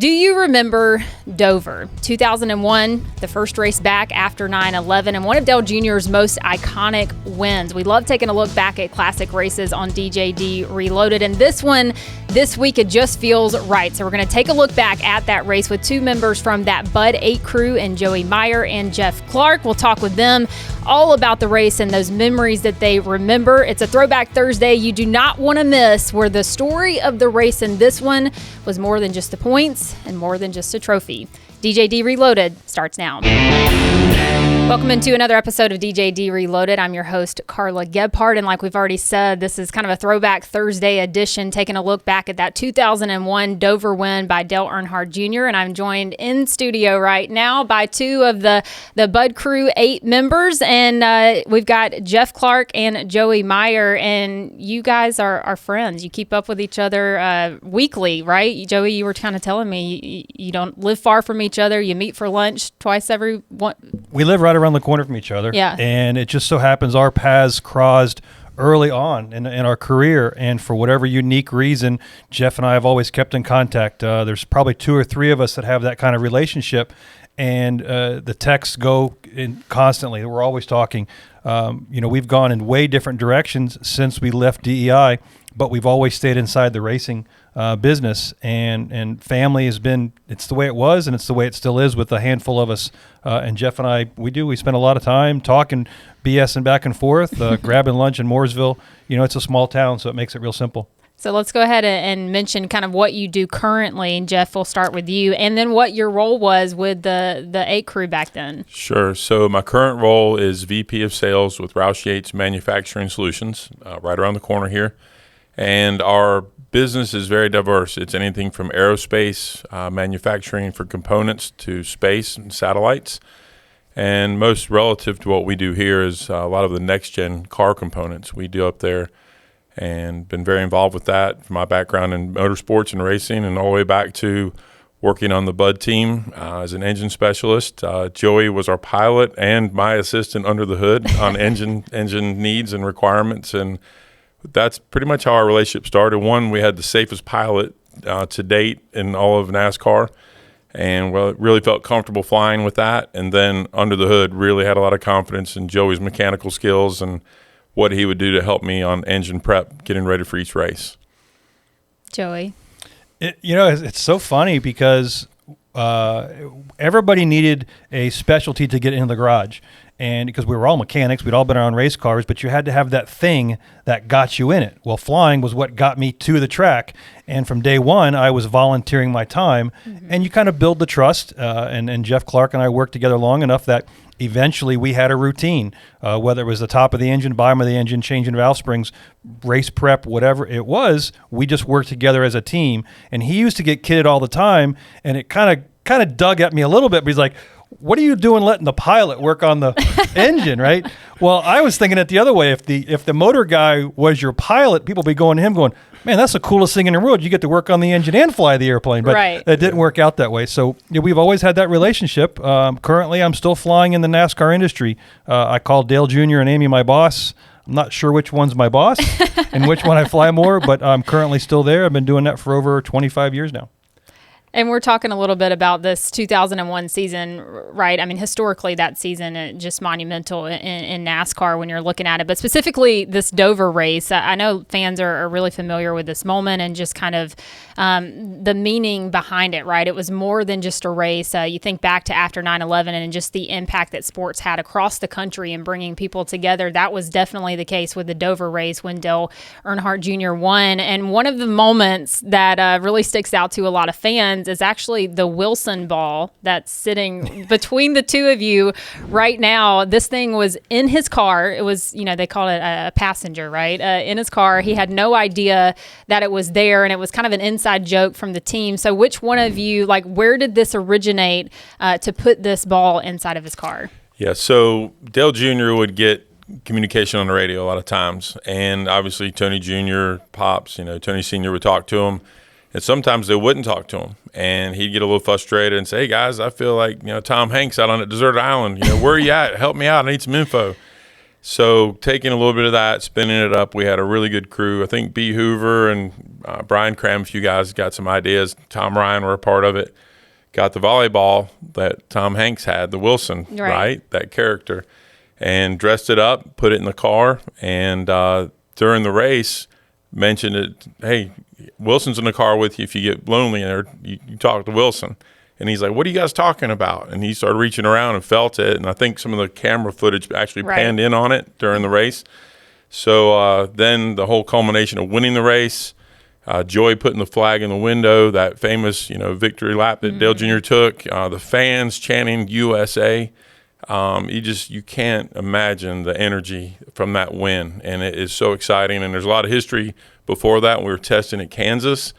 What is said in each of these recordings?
Do you remember Dover? 2001, the first race back after 9/11, and one of Dale Jr.'s most iconic wins. We love taking a look back at classic races on DJD Reloaded, and this one this week, it just feels right. So we're going to take a look back at that race with two members from that Bud 8 crew, and Joey Meier and Jeff Clark. We'll talk with them all about the race and those memories that they remember. It's a Throwback Thursday you do not want to miss, where the story of the race in this one was more than just the points and more than just a trophy. DJD Reloaded starts now. Welcome into another episode of DJD Reloaded. I'm your host, Carla Gebhardt, and like we've already said, this is kind of a Throwback Thursday edition, taking a look back at that 2001 Dover win by Dale Earnhardt Jr., and I'm joined in studio right now by two of the Bud Crew 8 members, and we've got Jeff Clark and Joey Meier, and you guys are friends. You keep up with each other weekly, right? Joey, you were kind of telling me you don't live far from each other. You meet for lunch twice every one. We live right around the corner from each other. Yeah. And it just so happens our paths crossed early on in our career. And for whatever unique reason, Jeff and I have always kept in contact. There's probably 2 or 3 of us that have that kind of relationship. And the texts go in constantly. We're always talking. We've gone in way different directions since we left DEI, but we've always stayed inside the racing business, and family has been, it's the way it was, and it's the way it still is with a handful of us. And Jeff and I, we spend a lot of time talking, BSing back and forth, grabbing lunch in Mooresville. It's a small town, so it makes it real simple. So let's go ahead and mention kind of what you do currently. And Jeff, we'll start with you, and then what your role was with the 8 crew back then. Sure. So my current role is VP of Sales with Roush Yates Manufacturing Solutions, right around the corner here. And our business is very diverse. It's anything from aerospace, manufacturing for components, to space and satellites. And most relative to what we do here is a lot of the next-gen car components we do up there, and been very involved with that from my background in motorsports and racing, and all the way back to working on the Bud team as an engine specialist. Joey was our pilot and my assistant under the hood on engine needs and requirements, and that's pretty much how our relationship started. One, we had the safest pilot to date in all of NASCAR, and really felt comfortable flying with that. And then under the hood, really had a lot of confidence in Joey's mechanical skills and what he would do to help me on engine prep, getting ready for each race. Joey? It's so funny because everybody needed a specialty to get into the garage. And because we were all mechanics, we'd all been around race cars, but you had to have that thing that got you in it. Well, flying was what got me to the track. And from day one, I was volunteering my time. Mm-hmm. And you kind of build the trust. And Jeff Clark and I worked together long enough that eventually we had a routine, whether it was the top of the engine, bottom of the engine, changing valve springs, race prep, whatever it was, we just worked together as a team. And he used to get kidded all the time, and it kind of dug at me a little bit, but he's like, what are you doing letting the pilot work on the engine, right? Well, I was thinking it the other way. If the motor guy was your pilot, people would be going to him going, man, that's the coolest thing in the world. You get to work on the engine and fly the airplane. But right. It didn't work out that way. So we've always had that relationship. Currently, I'm still flying in the NASCAR industry. I call Dale Jr. and Amy my boss. I'm not sure which one's my boss and which one I fly more, but I'm currently still there. I've been doing that for over 25 years now. And we're talking a little bit about this 2001 season, right? I mean, historically, that season just monumental in NASCAR when you're looking at it. But specifically, this Dover race, I know fans are really familiar with this moment and just kind of the meaning behind it, right? It was more than just a race. You think back to after 9/11 and just the impact that sports had across the country and bringing people together. That was definitely the case with the Dover race when Dale Earnhardt Jr. won. And one of the moments that really sticks out to a lot of fans is actually the Wilson ball that's sitting between the two of you right now. This thing was in his car. It was, they call it a passenger, right? In his car. He had no idea that it was there, and it was kind of an inside joke from the team. So which one of you, where did this originate to put this ball inside of his car? Yeah, so Dale Jr. would get communication on the radio a lot of times, and obviously Tony Jr., Pops, Tony Sr. would talk to him. And sometimes they wouldn't talk to him, and he'd get a little frustrated and say, hey, guys, I feel like, Tom Hanks out on a deserted island. Where are you at? Help me out. I need some info. So taking a little bit of that, spinning it up, we had a really good crew. I think B. Hoover and Brian Cram, a few guys got some ideas. Tom Ryan were a part of it. Got the volleyball that Tom Hanks had, the Wilson, right? That character. And dressed it up, put it in the car, and during the race, mentioned it, hey, Wilson's in the car with you if you get lonely, and you talk to Wilson. And he's like, what are you guys talking about? And he started reaching around and felt it. And I think some of the camera footage actually panned in on it during the race. So then the whole culmination of winning the race, Joy putting the flag in the window, that famous, victory lap that Dale Jr. took, the fans chanting USA. You can't imagine the energy from that win. And it is so exciting. And there's a lot of history before that. We were testing at Kansas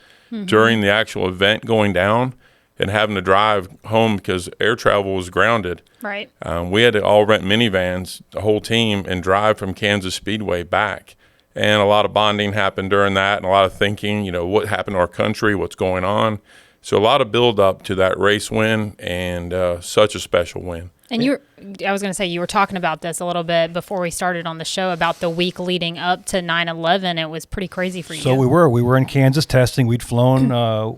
during the actual event going down, and having to drive home because air travel was grounded. Right. We had to all rent minivans, the whole team, and drive from Kansas Speedway back. And a lot of bonding happened during that, and a lot of thinking, what happened to our country, what's going on. So a lot of build up to that race win, and such a special win. And I was going to say, you were talking about this a little bit before we started on the show about the week leading up to 9/11. It was pretty crazy for you. So we were in Kansas testing. We'd flown,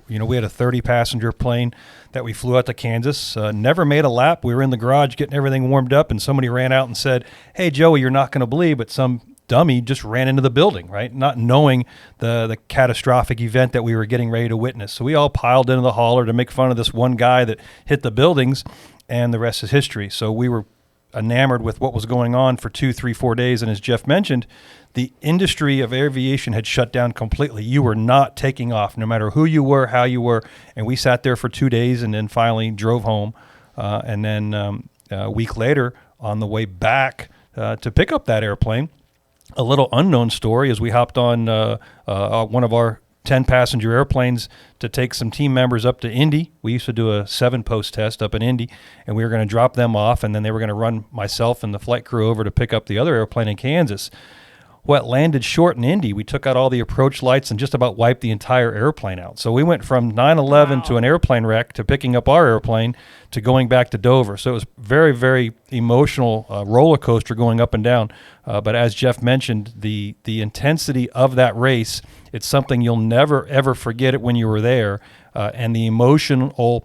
we had a 30-passenger plane that we flew out to Kansas. Never made a lap. We were in the garage getting everything warmed up, and somebody ran out and said, hey, Joey, you're not going to believe, but some dummy just ran into the building, right? Not knowing the catastrophic event that we were getting ready to witness. So we all piled into the hauler to make fun of this one guy that hit the buildings, and the rest is history. So we were enamored with what was going on for 2, 3, 4 days. And as Jeff mentioned, the industry of aviation had shut down completely. You were not taking off, no matter who you were, how you were. And we sat there for 2 days and then finally drove home. And then a week later, on the way back to pick up that airplane, a little unknown story as we hopped on one of our 10-passenger airplanes to take some team members up to Indy. We used to do a 7-post test up in Indy, and we were going to drop them off, and then they were going to run myself and the flight crew over to pick up the other airplane in Kansas. Well, it landed short in Indy. We took out all the approach lights and just about wiped the entire airplane out. So we went from 9/11 to an airplane wreck to picking up our airplane to going back to Dover. So it was very, very emotional roller coaster going up and down. But as Jeff mentioned, the intensity of that race, it's something you'll never, ever forget it when you were there. And the emotional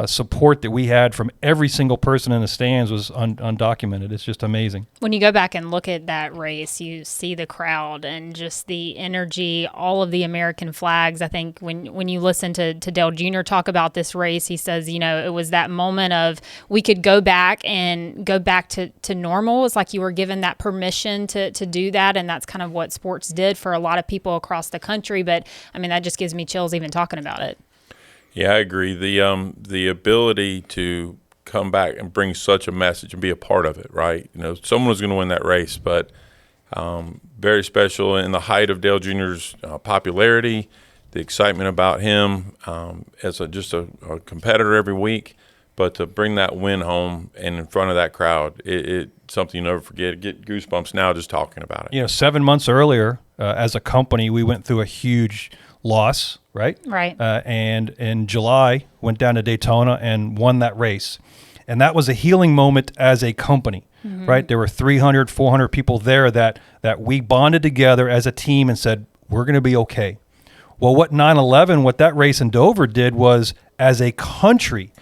support that we had from every single person in the stands was undocumented. It's just amazing. When you go back and look at that race, you see the crowd and just the energy, all of the American flags. I think when you listen to Dale Jr. talk about this race, he says, it was that moment of we could go back to normal. It's like you were given that permission to do that, and that's kind of what sports did for a lot of people across the country. But, that just gives me chills even talking about it. Yeah, I agree. The ability to come back and bring such a message and be a part of it, right? Someone was going to win that race, but very special in the height of Dale Jr.'s popularity, the excitement about him as just a competitor every week, but to bring that win home and in front of that crowd, it's something you never forget. I get goosebumps now just talking about it. 7 months earlier, as a company, we went through a huge loss, right? Right. And in July, went down to Daytona and won that race. And that was a healing moment as a company, right? There were 300, 400 people there that we bonded together as a team and said, we're going to be okay. Well, what 9/11, what that race in Dover did was, as a country,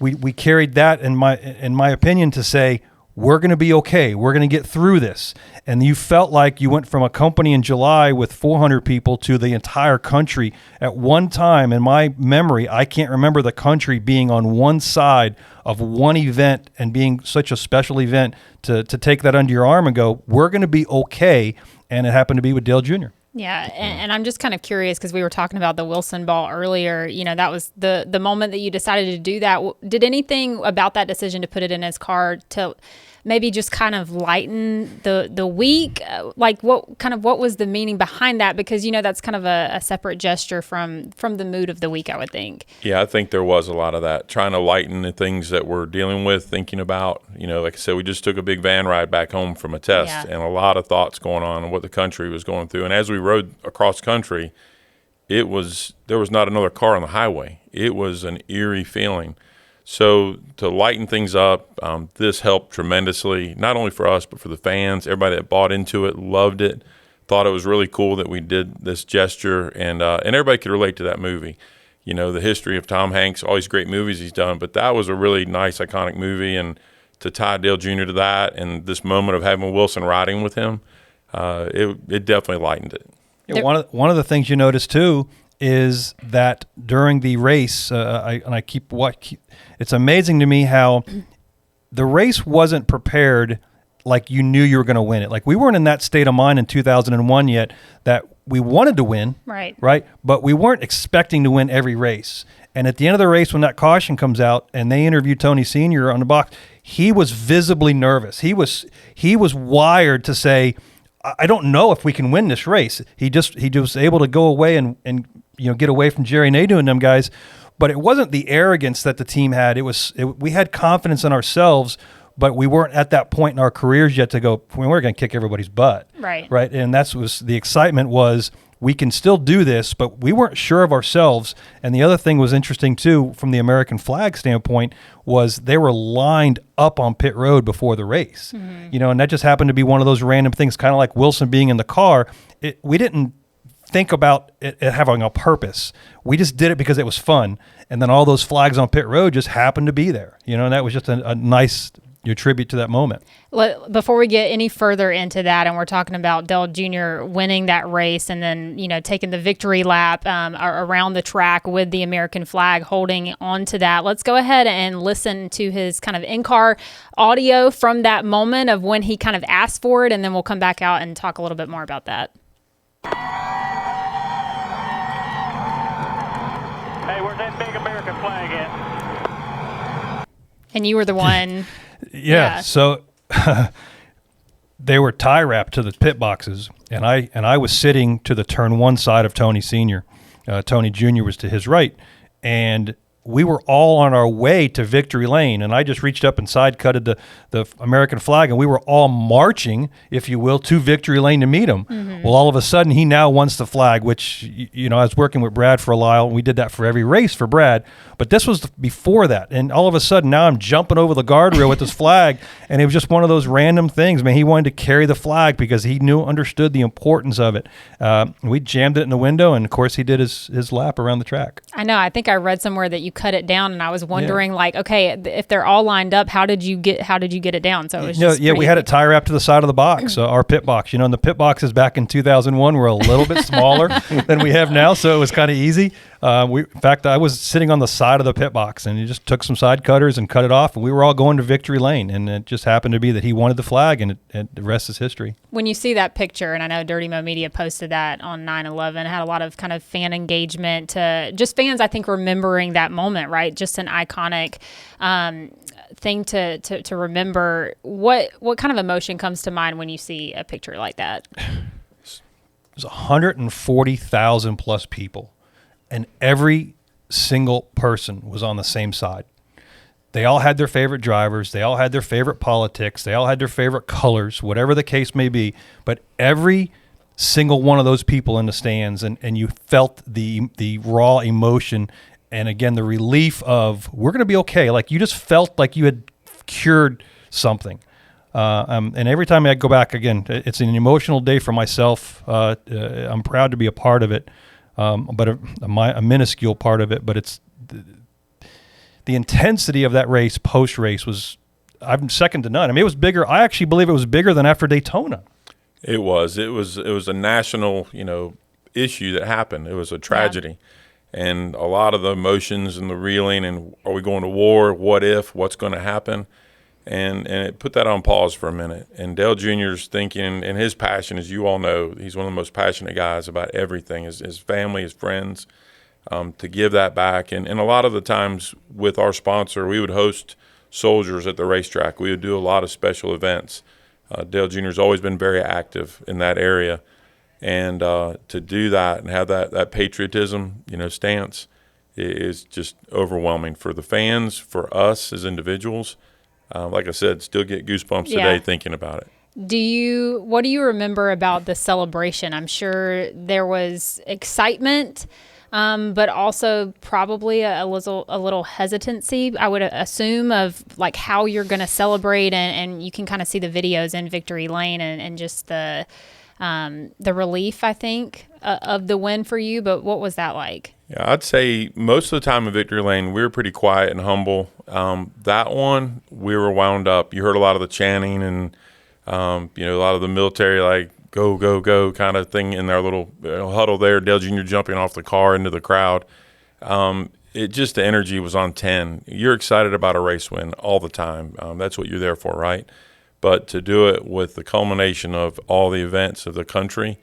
we carried that, in my opinion, to say, we're going to be okay. We're going to get through this. And you felt like you went from a company in July with 400 people to the entire country at one time. In my memory, I can't remember the country being on one side of one event and being such a special event to take that under your arm and go, we're going to be okay. And it happened to be with Dale Jr. Yeah, and I'm just kind of curious because we were talking about the Wilson ball earlier. That was the moment that you decided to do that. Did anything about that decision to put it in his car to maybe just kind of lighten the week? Like what was the meaning behind that? Because that's kind of a separate gesture from the mood of the week, I would think. Yeah, I think there was a lot of that, trying to lighten the things that we're dealing with, thinking about. Like I said, we just took a big van ride back home from a test, and a lot of thoughts going on and what the country was going through. And as we rode across country, there was not another car on the highway. It was an eerie feeling. So to lighten things up, this helped tremendously, not only for us, but for the fans. Everybody that bought into it loved it, thought it was really cool that we did this gesture, and everybody could relate to that movie. You know, the history of Tom Hanks, all these great movies he's done, but that was a really nice, iconic movie, and to tie Dale Jr. to that and this moment of having Wilson riding with him, it definitely lightened it. Yeah, one of the things you notice too is that during the race, it's amazing to me how the race wasn't prepared like you knew you were going to win it. Like we weren't in that state of mind in 2001 yet that we wanted to win, right? But we weren't expecting to win every race. And at the end of the race, when that caution comes out and they interview Tony Sr. on the box, he was visibly nervous. He was wired to say, I don't know if we can win this race. He was able to go away and get away from Jerry Nadeau and them guys. But it wasn't the arrogance that the team had. We had confidence in ourselves, but we weren't at that point in our careers yet to go, we're going to kick everybody's butt. Right. And the excitement was, we can still do this, but we weren't sure of ourselves. And the other thing was interesting too, from the American flag standpoint, was they were lined up on pit road before the race. Mm-hmm. And that just happened to be one of those random things, kind of like Wilson being in the car. We didn't think about it having a purpose. We just did it because it was fun. And then all those flags on pit road just happened to be there, and that was just a nice tribute to that moment. Before we get any further into that, and we're talking about Dale Jr. winning that race and then, taking the victory lap around the track with the American flag, holding on to that. Let's go ahead and listen to his kind of in-car audio from that moment of when he kind of asked for it, and then we'll come back out and talk a little bit more about that. Hey, where's that big American flag at? And you were the one... Yeah. So they were tie wrapped to the pit boxes, and I was sitting to the turn one side of Tony Sr. Tony Jr. was to his right, and we were all on our way to victory lane, and I just reached up and side cutted the American flag, and we were all marching, if you will, to victory lane to meet him. Mm-hmm. Well, all of a sudden, he now wants the flag, which, I was working with Brad for a while, and we did that for every race for Brad, but this was before that, and all of a sudden, now I'm jumping over the guardrail with this flag, and it was just one of those random things. Man, he wanted to carry the flag because he understood the importance of it. We jammed it in the window, and of course, he did his lap around the track. I know. I think I read somewhere that you cut it down, and I was wondering, okay, if they're all lined up, how did you get it down? So it was we had it tie wrapped to the side of the box, our pit box. And the pit boxes back in 2001 were a little bit smaller than we have now, so it was kind of easy. In fact, I was sitting on the side of the pit box, and he just took some side cutters and cut it off, and we were all going to victory lane, and it just happened to be that he wanted the flag, and the rest is history. When you see that picture, and I know Dirty Mo Media posted that on 9/11, had a lot of kind of fan engagement, to just fans, I think, remembering that moment, right? Just an iconic thing to remember. What kind of emotion comes to mind when you see a picture like that? There's 140,000 plus people, and every single person was on the same side. They all had their favorite drivers. They all had their favorite politics. They all had their favorite colors, whatever the case may be. But every single one of those people in the stands, and you felt the raw emotion, and again, the relief of, we're going to be okay. Like, you just felt like you had cured something. And every time I go back, again, it's an emotional day for myself. I'm proud to be a part of it, but a minuscule part of it. But it's the intensity of that race, post-race, I'm second to none. I mean, it was bigger. I actually believe it was bigger than after Daytona. It was a national, issue that happened. It was a tragedy. Yeah. And a lot of the emotions and the reeling, and are we going to war? What if? What's going to happen? And it put that on pause for a minute. And Dale Jr.'s thinking, and his passion, as you all know, he's one of the most passionate guys about everything, his family, his friends, to give that back. And a lot of the times with our sponsor, we would host soldiers at the racetrack. We would do a lot of special events. Dale Jr. has always been very active in that area. And to do that and have that patriotism, stance is just overwhelming for the fans, for us as individuals. Like I said, still get goosebumps today thinking about it. What do you remember about the celebration? I'm sure there was excitement, but also probably a little hesitancy, I would assume, of like how you're going to celebrate, and you can kind of see the videos in Victory Lane and just the relief, I think, of the win for you. But what was that like? Yeah, I'd say most of the time in Victory Lane, we were pretty quiet and humble. That one, we were wound up. You heard a lot of the chanting and, a lot of the military, like, go, go, go kind of thing in their little huddle there. Dale Jr. jumping off the car into the crowd. The energy was on 10. You're excited about a race win all the time. That's what you're there for, right? But to do it with the culmination of all the events of the country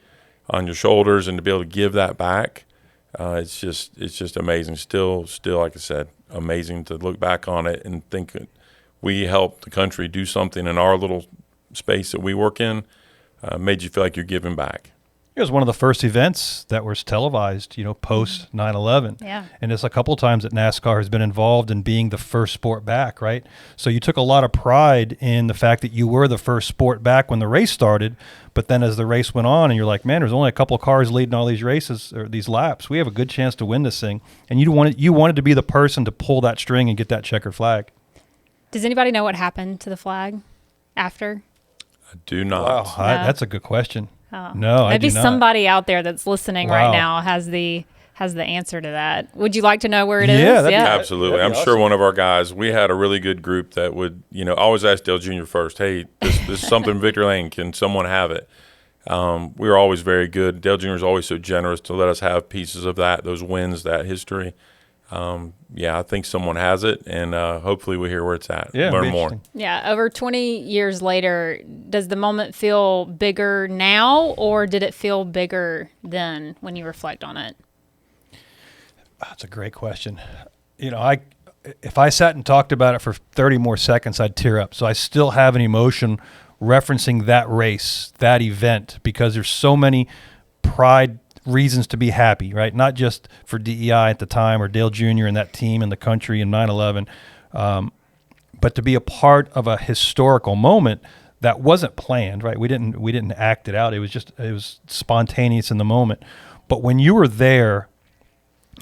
on your shoulders and to be able to give that back, it's just amazing. Still, like I said, amazing to look back on it and think that we helped the country do something in our little space that we work in. Made you feel like you're giving back. It was one of the first events that was televised, post 9/11. Yeah. And it's a couple of times that NASCAR has been involved in being the first sport back, right? So you took a lot of pride in the fact that you were the first sport back when the race started, but then as the race went on and you're like, man, there's only a couple of cars leading all these races or these laps. We have a good chance to win this thing. And you wanted to be the person to pull that string and get that checkered flag. Does anybody know what happened to the flag after? I do not. Wow, that's a good question. Oh. No, I do maybe not. somebody out there that's listening right Wow. now has the answer to that. Would you like to know where it is? Yeah, that'd be Absolutely. That'd be I'm sure awesome. one of our guys, we had a really good group that would, always ask Dale Jr. first, hey, this is something in Victory Lane. Can someone have it? We were always very good. Dale Jr. is always so generous to let us have pieces of that, those wins, that history. I think someone has it, and hopefully we hear where it's at. Yeah, Learn more. Yeah, over 20 years later, does the moment feel bigger now, or did it feel bigger then when you reflect on it? That's a great question. If I sat and talked about it for 30 more seconds, I'd tear up. So I still have an emotion referencing that race, that event, because there's so many pride reasons to be happy, right? Not just for DEI at the time or Dale Jr. and that team and the country in 9/11, but to be a part of a historical moment that wasn't planned, right? We didn't act it out. It was spontaneous in the moment. But when you were there,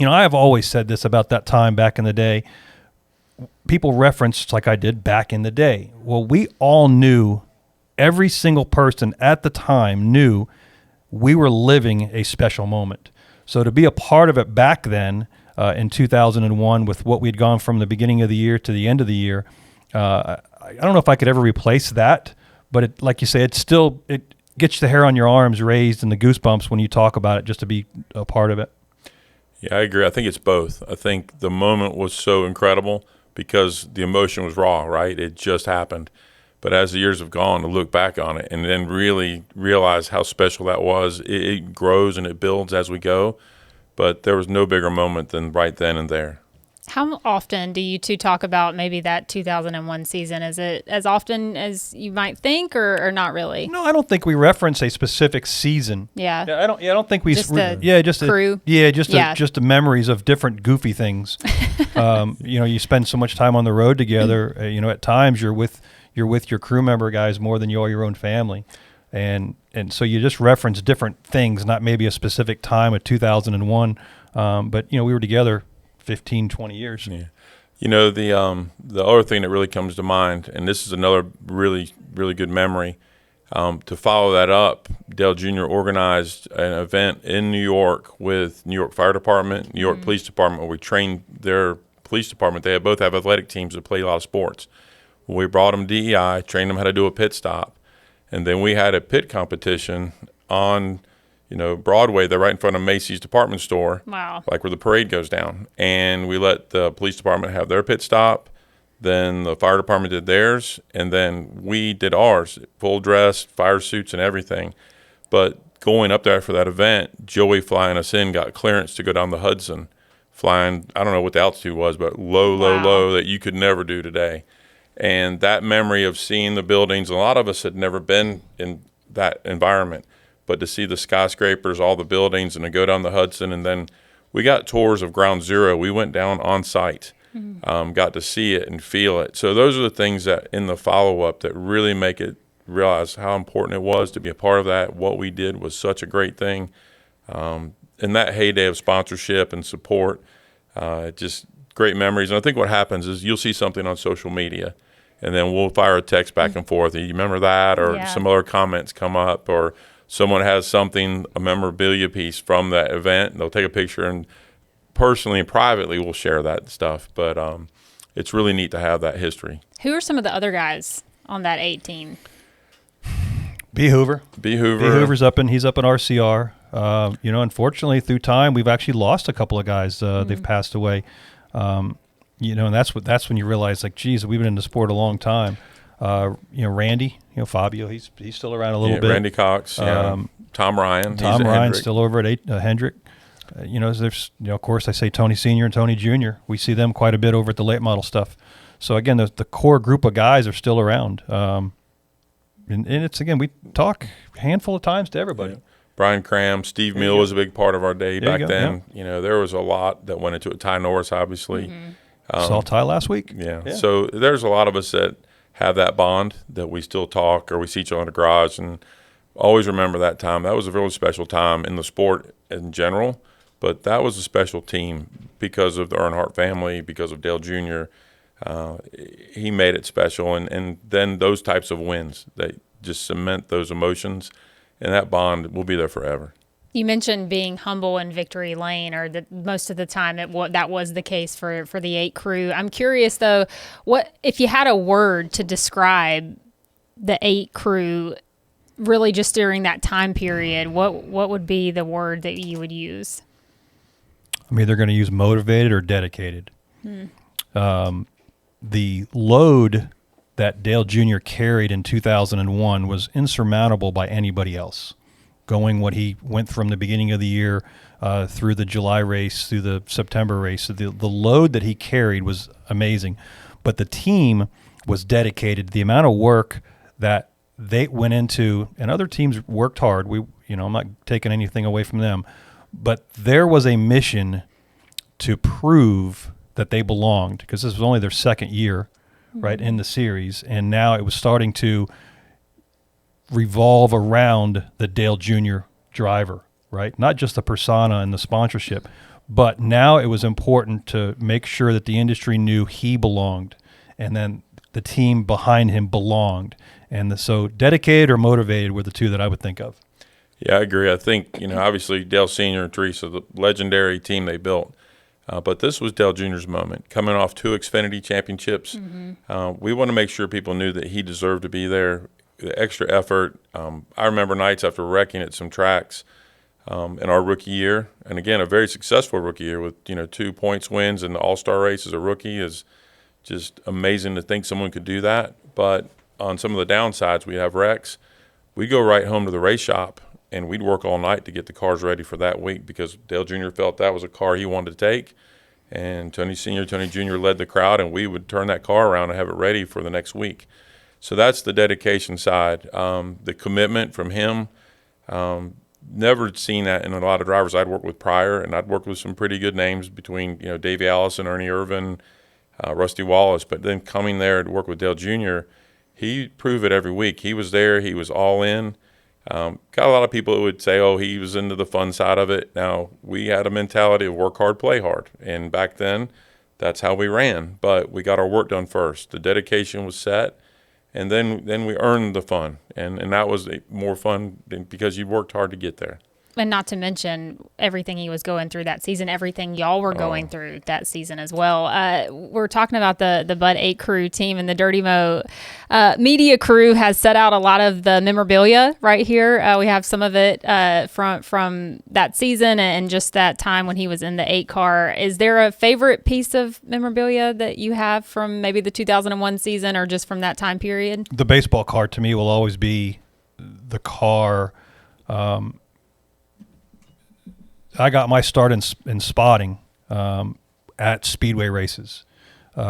I have always said this about that time back in the day. People referenced, like I did back in the day. Well, we all knew, every single person at the time knew we were living a special moment. So to be a part of it back then in 2001 with what we'd gone from the beginning of the year to the end of the year, I don't know if I could ever replace that, but like you say, it gets the hair on your arms raised and the goosebumps when you talk about it just to be a part of it. Yeah, I agree. I think it's both. I think the moment was so incredible because the emotion was raw, right? It just happened. But as the years have gone, to look back on it and then really realize how special that was, it grows and it builds as we go. But there was no bigger moment than right then and there. How often do you two talk about maybe that 2001 season? Is it as often as you might think, or not really? No, I don't think we reference a specific season. Yeah. I don't think we. Just the crew. Just the memories of different goofy things. You spend so much time on the road together. At times you're with your crew member guys more than you are your own family, and so you just reference different things, not maybe a specific time of 2001, but we were together 15, 20 years. Yeah. The other thing that really comes to mind, and this is another really, really good memory, to follow that up, Dale Jr. organized an event in New York with New York Fire Department, New York Police Department, where we trained their police department. They both have athletic teams that play a lot of sports. We brought them DEI, trained them how to do a pit stop, and then we had a pit competition on Broadway. They're right in front of Macy's department store. Wow. Like where the parade goes down. And we let the police department have their pit stop. Then the fire department did theirs. And then we did ours, full dress, fire suits and everything. But going up there for that event, Joey flying us in got clearance to go down the Hudson, flying, I don't know what the altitude was, but low that you could never do today. And that memory of seeing the buildings, a lot of us had never been in that environment. But to see the skyscrapers, all the buildings, and to go down the Hudson, and then we got tours of Ground Zero. We went down on site, got to see it and feel it. So those are the things that in the follow-up that really make it realize how important it was to be a part of that. What we did was such a great thing. in that heyday of sponsorship and support, just great memories. And I think what happens is you'll see something on social media, and then we'll fire a text back and forth. You remember that? Or some other comments come up, or someone has something, a memorabilia piece from that event, and they'll take a picture, and personally and privately we'll share that stuff. But it's really neat to have that history. Who are some of the other guys on that 18? B. Hoover. B. Hoover. B. Hoover's he's up in RCR. Unfortunately, through time, we've actually lost a couple of guys. They've passed away. And that's when you realize, like, geez, we've been in the sport a long time. Randy, Fabio, he's still around a little bit. Randy Cox, Tom Ryan. Tom Ryan's still over at Hendrick. There's, of course, I say Tony Sr. and Tony Jr. We see them quite a bit over at the late model stuff. So, again, the core group of guys are still around. And it's, again, we talk a handful of times to everybody. Yeah. Brian Cram, Steve Mill was a big part of our day back then. Yeah. There was a lot that went into it. Ty Norris, obviously. Saw Ty last week. Yeah. So there's a lot of us that have that bond that we still talk, or we see each other in the garage, and always remember that time. That was a really special time in the sport in general, but that was a special team because of the Earnhardt family, because of Dale Jr. He made it special, and then those types of wins that just cement those emotions, and that bond will be there forever. You mentioned being humble in victory lane, or that most of the time that was the case for the 8 crew. I'm curious, though, what if you had a word to describe the 8 crew really just during that time period, what would be the word that you would use? I'm either going to use motivated or dedicated. The load that Dale Jr. carried in 2001 was insurmountable by anybody else. Going what he went from the beginning of the year through the July race, through the September race, the load that he carried was amazing. But the team was dedicated. The amount of work that they went into, and other teams worked hard. I'm not taking anything away from them, but there was a mission to prove that they belonged, because this was only their second year, right, in the series, and now it was starting to revolve around the Dale Jr. driver, right? Not just the persona and the sponsorship, but now it was important to make sure that the industry knew he belonged, and then the team behind him belonged. And so dedicated or motivated were the two that I would think of. Yeah, I agree. I think, obviously Dale Sr. and Teresa, the legendary team they built. But this was Dale Jr.'s moment. Coming off 2 Xfinity championships, we want to make sure people knew that he deserved to be there. The extra effort. I remember nights after wrecking at some tracks in our rookie year, and again, a very successful rookie year with 2 points wins and the All-Star race as a rookie is just amazing to think someone could do that. But on some of the downsides, we have wrecks. We go right home to the race shop, and we'd work all night to get the cars ready for that week, because Dale Jr. felt that was a car he wanted to take, and Tony Sr., Tony Jr. led the crowd, and we would turn that car around and have it ready for the next week. So that's the dedication side. The commitment from him, never seen that in a lot of drivers I'd worked with prior, and I'd worked with some pretty good names between Davey Allison, Ernie Irvin, Rusty Wallace, but then coming there to work with Dale Jr., he proved it every week. He was there. He was all in. Got a lot of people who would say, oh, he was into the fun side of it. Now, we had a mentality of work hard, play hard. And back then, that's how we ran. But we got our work done first. The dedication was set, and then we earned the fun. And that was more fun because you worked hard to get there. And not to mention everything he was going through that season, everything y'all were going through that season as well. We're talking about the Bud 8 crew team, and the Dirty Mo media crew has set out a lot of the memorabilia right here. We have some of it from that season and just that time when he was in the 8 car. Is there a favorite piece of memorabilia that you have from maybe the 2001 season or just from that time period? The baseball card to me will always be the car. I got my start in spotting at speedway races.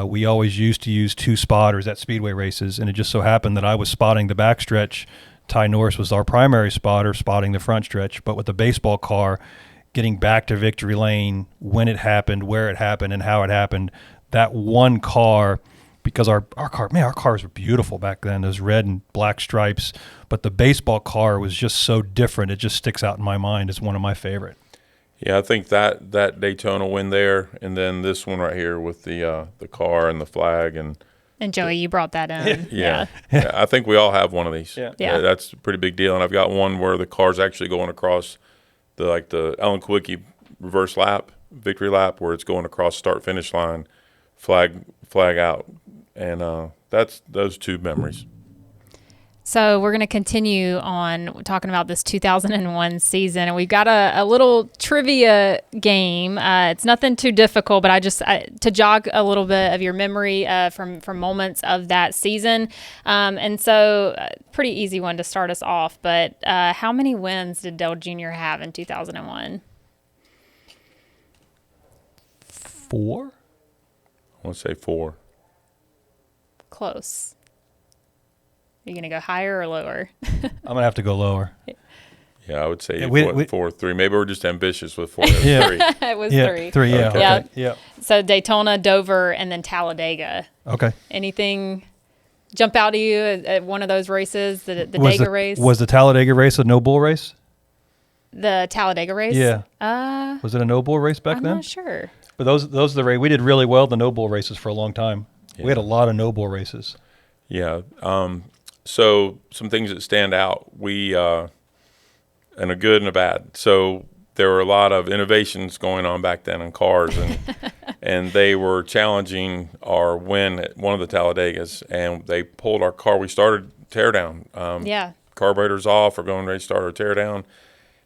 We always used to use 2 spotters at speedway races, and it just so happened that I was spotting the backstretch. Ty Norris was our primary spotter, spotting the front stretch. But with the baseball car, getting back to victory lane, when it happened, where it happened, and how it happened, that one car, because our cars were beautiful back then, those red and black stripes, but the baseball car was just so different. It just sticks out in my mind as one of my favorite. Yeah, I think that Daytona win there, and then this one right here with the car and the flag, and Joey, you brought that in. yeah. I think we all have one of these. Yeah. That's a pretty big deal. And I've got one where the car's actually going across the Ellen Kwiecki reverse lap, victory lap, where it's going across start finish line, flag out, and that's those two memories. So we're going to continue on talking about this 2001 season, and we've got a little trivia game. It's nothing too difficult, but to jog a little bit of your memory from moments of that season. And so pretty easy one to start us off, but how many wins did Dale Jr. have in 2001? 4? I want to say 4. Close. Are you going to go higher or lower? I'm going to have to go lower. Yeah, I would say we 4, 3. Maybe we're just ambitious with 4. Yeah. 3. It was 3. 3, yeah. Okay. Okay. Yeah. So Daytona, Dover, and then Talladega. Okay. Anything jump out at you at one of those races, the Dega race? Was the Talladega race a no bull race? The Talladega race? Yeah. Uh, Was it a no bull race back I'm then? not sure. But those are the race. We did really well the no bull races for a long time. Yeah. We had a lot of no bull races. Yeah. So some things that stand out, we and a good and a bad. So there were a lot of innovations going on back then in cars, and and they were challenging our win at one of the Talladegas, and they pulled our car. We started tear down. Carburetors off. We're going ready to start our tear down,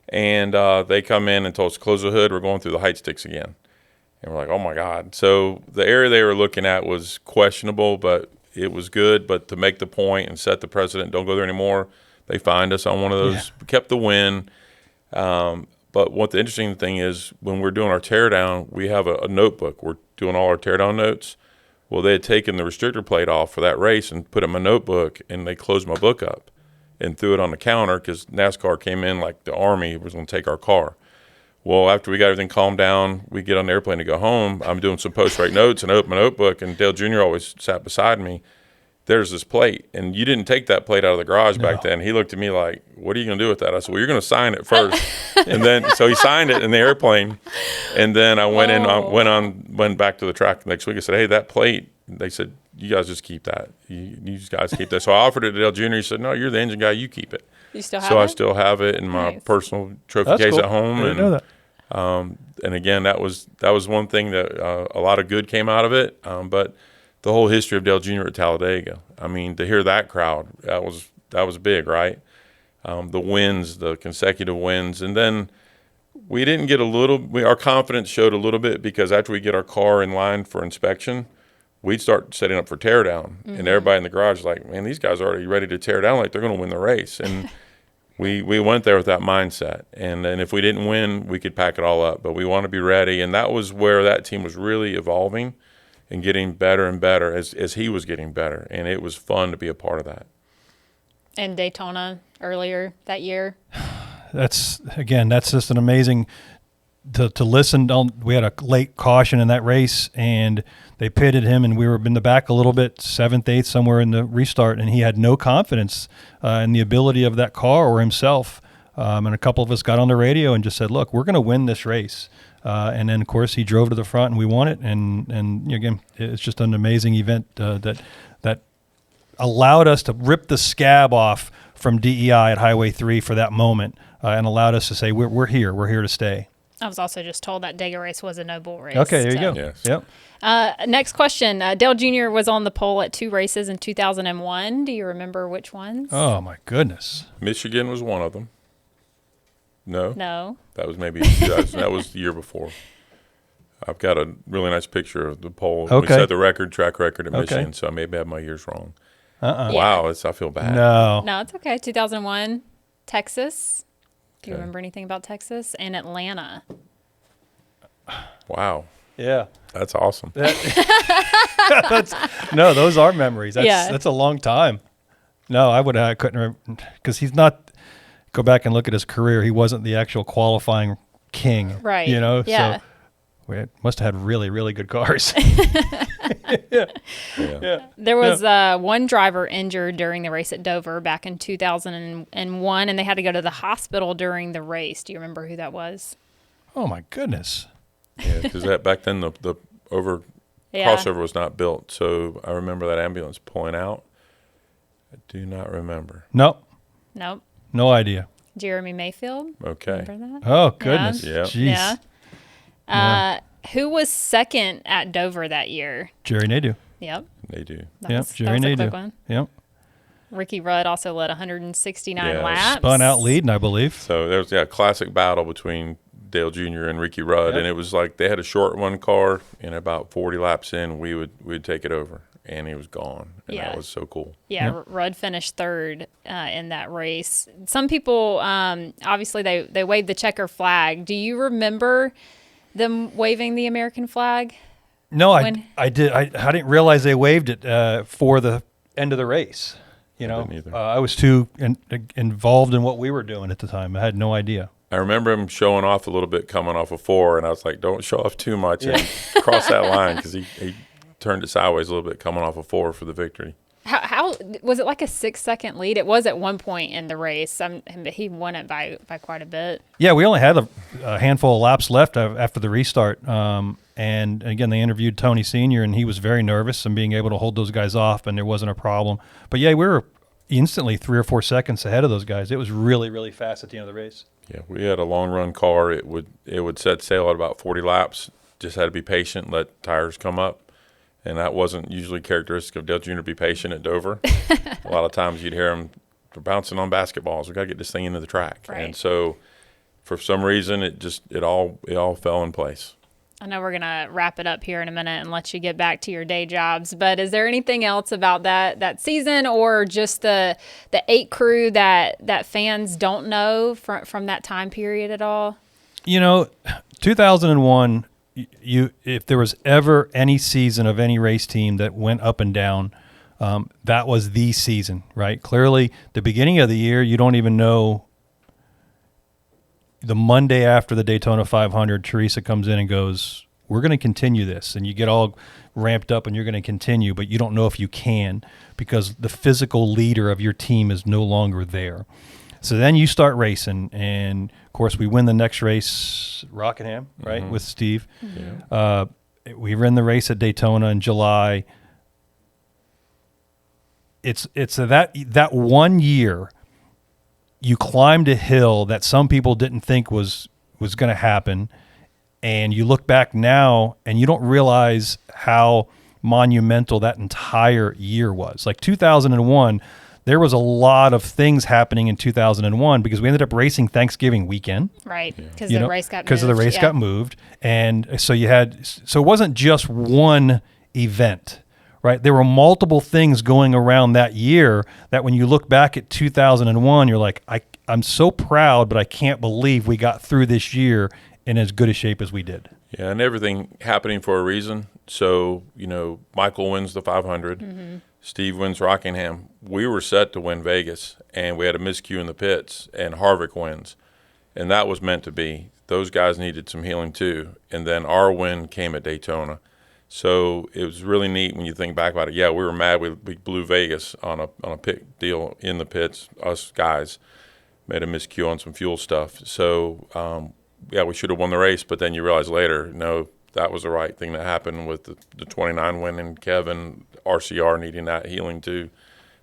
and they come in and told us to close the hood. We're going through the height sticks again, and we're like, oh my God. So the area they were looking at was questionable, but it was good. But to make the point and set the precedent, don't go there anymore. They fined us on one of those. We kept the win. But what the interesting thing is, when we're doing our teardown, we have a notebook. We're doing all our teardown notes. Well, they had taken the restrictor plate off for that race and put it in my notebook, and they closed my book up and threw it on the counter because NASCAR came in like the Army was going to take our car. Well, after we got everything calmed down, we get on the airplane to go home. I'm doing some post-rate notes, and I open my notebook, and Dale Jr. always sat beside me. There's this plate, and you didn't take that plate out of the garage back then. He looked at me like, what are you going to do with that? I said, well, you're going to sign it first. And then, so he signed it in the airplane, and then I went back to the track the next week. I said, hey, that plate, they said, you guys just keep that. You guys keep that. So I offered it to Dale Jr. He said, no, you're the engine guy. You keep it. You still have so it? I still have it in my personal trophy case cool. at home. I didn't know that. And again, that was one thing that a lot of good came out of it. But the whole history of Dale Jr. at Talladega, I mean, to hear that crowd, that was big, right? The wins, the consecutive wins, and then we didn't get our confidence showed a little bit because after we get our car in line for inspection, we'd start setting up for teardown, and everybody in the garage is like, man, these guys are already ready to tear down, like they're going to win the race, and we went there with that mindset, and if we didn't win, we could pack it all up, but we want to be ready, and that was where that team was really evolving and getting better and better as he was getting better, and it was fun to be a part of that. And Daytona earlier that year. That's just an amazing to listen. We had a late caution in that race, and they pitted him, and we were in the back a little bit, 7th, 8th, somewhere in the restart, and he had no confidence in the ability of that car or himself. And a couple of us got on the radio and just said, look, we're going to win this race. And then, of course, he drove to the front, and we won it. And again, it's just an amazing event that allowed us to rip the scab off from DEI at Highway 3 for that moment, and allowed us to say, we're here to stay. I was also just told that Dega race was a no bull race. Okay, there you go. Yes. Yep. Next question. Dale Jr. was on the pole at 2 races in 2001. Do you remember which ones? Oh, my goodness. Michigan was one of them. No. That was that was the year before. I've got a really nice picture of the pole. Okay. We set the track record at Okay. Michigan, so I maybe have my years wrong. Uh-uh. Wow, I feel bad. No, it's okay. 2001, Texas. Do you remember anything about Texas? And Atlanta. Wow. Yeah. That's awesome. No, those are memories. Yeah. That's a long time. No, I couldn't remember, because he's not, go back and look at his career. He wasn't the actual qualifying king. Right. You know? Yeah. So we must have had really, really good cars. Yeah. There was one driver injured during the race at Dover back in 2001, and they had to go to the hospital during the race. Do you remember who that was? Oh my goodness. Yeah, because back then the crossover was not built. So I remember that ambulance pulling out. I do not remember. Nope. Nope. No idea. Jeremy Mayfield. Okay. Remember that? Oh goodness. Yeah. Jeez. Yeah. Who was second at Dover that year? Jerry Nadeau. Yep. They do. Yep. Jerry that was a quick Nadeau. one. Yep. Ricky Rudd also led 169 Yeah, laps. Spun out leading, I believe. So there was a classic battle between Dale Jr. and Ricky Rudd, Yep. and it was like they had a short one car, and about 40 laps in, we'd take it over, and he was gone, and Yeah. that was so cool. Yeah, Yep. Rudd finished third in that race. Some people, obviously, they waved the checker flag. Do you remember them waving the American flag? No, When- I did. I didn't realize they waved it for the end of the race. You know, didn't either. I was too involved in what we were doing at the time. I had no idea. I remember him showing off a little bit coming off of 4, and I was like, don't show off too much and cross that line, because he turned it sideways a little bit coming off of 4 for the victory. How was it like a 6-second lead? It was at one point in the race. He won it by quite a bit. Yeah, we only had a handful of laps left after the restart. And again, they interviewed Tony Sr., and he was very nervous and being able to hold those guys off, and there wasn't a problem. But yeah, we were instantly 3 or 4 seconds ahead of those guys. It was really, really fast at the end of the race. Yeah, we had a long run car. It would set sail at about 40 laps. Just had to be patient, let tires come up. And that wasn't usually characteristic of Dale Jr. to be patient at Dover. A lot of times you'd hear him bouncing on basketballs. We got to get this thing into the track. Right. And so for some reason, it all fell in place. I know we're going to wrap it up here in a minute and let you get back to your day jobs, but is there anything else about that season, or just the 8 crew that fans don't know from that time period at all? You know, 2001, if there was ever any season of any race team that went up and down, that was the season, right? Clearly, the beginning of the year, you don't even know. The Monday after the Daytona 500, Teresa comes in and goes, we're going to continue this. And you get all ramped up and you're going to continue, but you don't know if you can, because the physical leader of your team is no longer there. So then you start racing, and of course we win the next race, Rockingham, right, with Steve. Yeah. We ran the race at Daytona in July. It's that 1 year you climbed a hill that some people didn't think was going to happen, and you look back now and you don't realize how monumental that entire year was. Like 2001, there was a lot of things happening in 2001 because we ended up racing Thanksgiving weekend. Right, because the race got moved. Because the race got moved. And so it wasn't just one event, right? There were multiple things going around that year that when you look back at 2001, you're like, I'm so proud, but I can't believe we got through this year in as good a shape as we did. Yeah, and everything happening for a reason. So, Michael wins the 500. Mm-hmm. Steve wins Rockingham. We were set to win Vegas, and we had a miscue in the pits, and Harvick wins. And that was meant to be. Those guys needed some healing too. And then our win came at Daytona. So it was really neat when you think back about it. Yeah, we were mad. We blew Vegas on a pit deal in the pits. Us guys made a miscue on some fuel stuff. So, we should have won the race. But then you realize later, no, that was the right thing that happened with the 29 win and Kevin, RCR needing that healing too.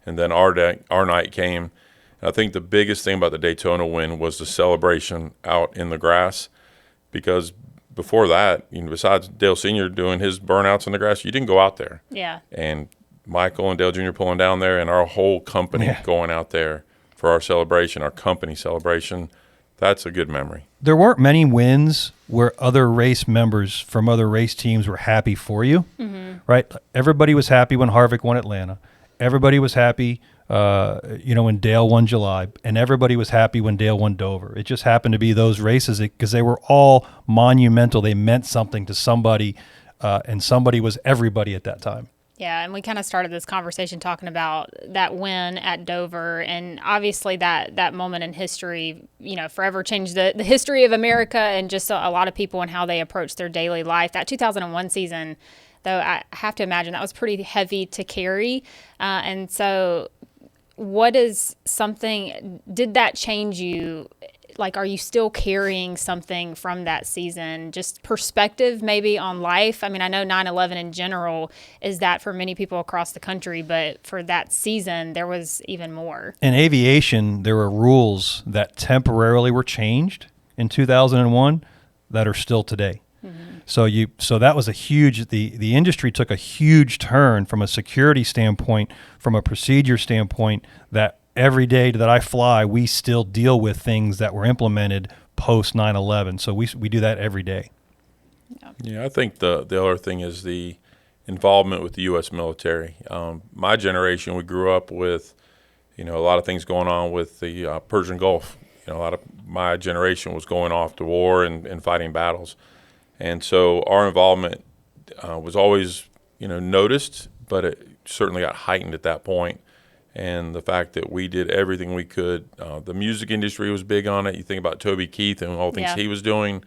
And then our night came. And I think the biggest thing about the Daytona win was the celebration out in the grass, because before that, besides Dale Sr. doing his burnouts in the grass, you didn't go out there. Yeah. And Michael and Dale Jr. pulling down there, and our whole company going out there for our celebration, our company celebration, that's a good memory. There weren't many wins where other race members from other race teams were happy for you, right? Everybody was happy when Harvick won Atlanta. Everybody was happy, when Dale won July, and everybody was happy when Dale won Dover. It just happened to be those races because they were all monumental. They meant something to somebody, and somebody was everybody at that time. Yeah, and we kind of started this conversation talking about that win at Dover, and obviously that moment in history, forever changed the history of America and just a lot of people and how they approach their daily life. That 2001 season, though, I have to imagine that was pretty heavy to carry. And so did that change you like, are you still carrying something from that season? Just perspective maybe on life. I mean, I know 9/11 in general is that for many people across the country, but for that season, there was even more. In aviation, there were rules that temporarily were changed in 2001 that are still today. So that was a huge, the industry took a huge turn from a security standpoint, from a procedure standpoint, that every day that I fly, we still deal with things that were implemented post 9/11. So we do that every day. Yeah, I think the other thing is the involvement with the U.S. military. My generation, we grew up with, a lot of things going on with the Persian Gulf. A lot of my generation was going off to war and fighting battles. And so our involvement was always, noticed, but it certainly got heightened at that point. And the fact that we did everything we could, the music industry was big on it. You think about Toby Keith and all the things he was doing.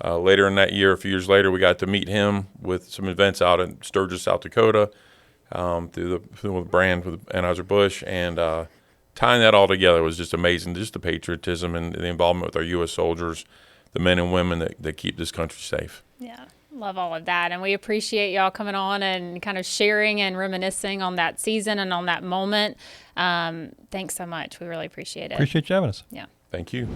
Later in that year, a few years later, we got to meet him with some events out in Sturgis, South Dakota, through the brand with Anheuser-Busch. And tying that all together was just amazing, just the patriotism and the involvement with our U.S. soldiers, the men and women that keep this country safe. Yeah, love all of that. And we appreciate y'all coming on and kind of sharing and reminiscing on that season and on that moment. Thanks so much. We really appreciate it. Appreciate you having us. Yeah. Thank you.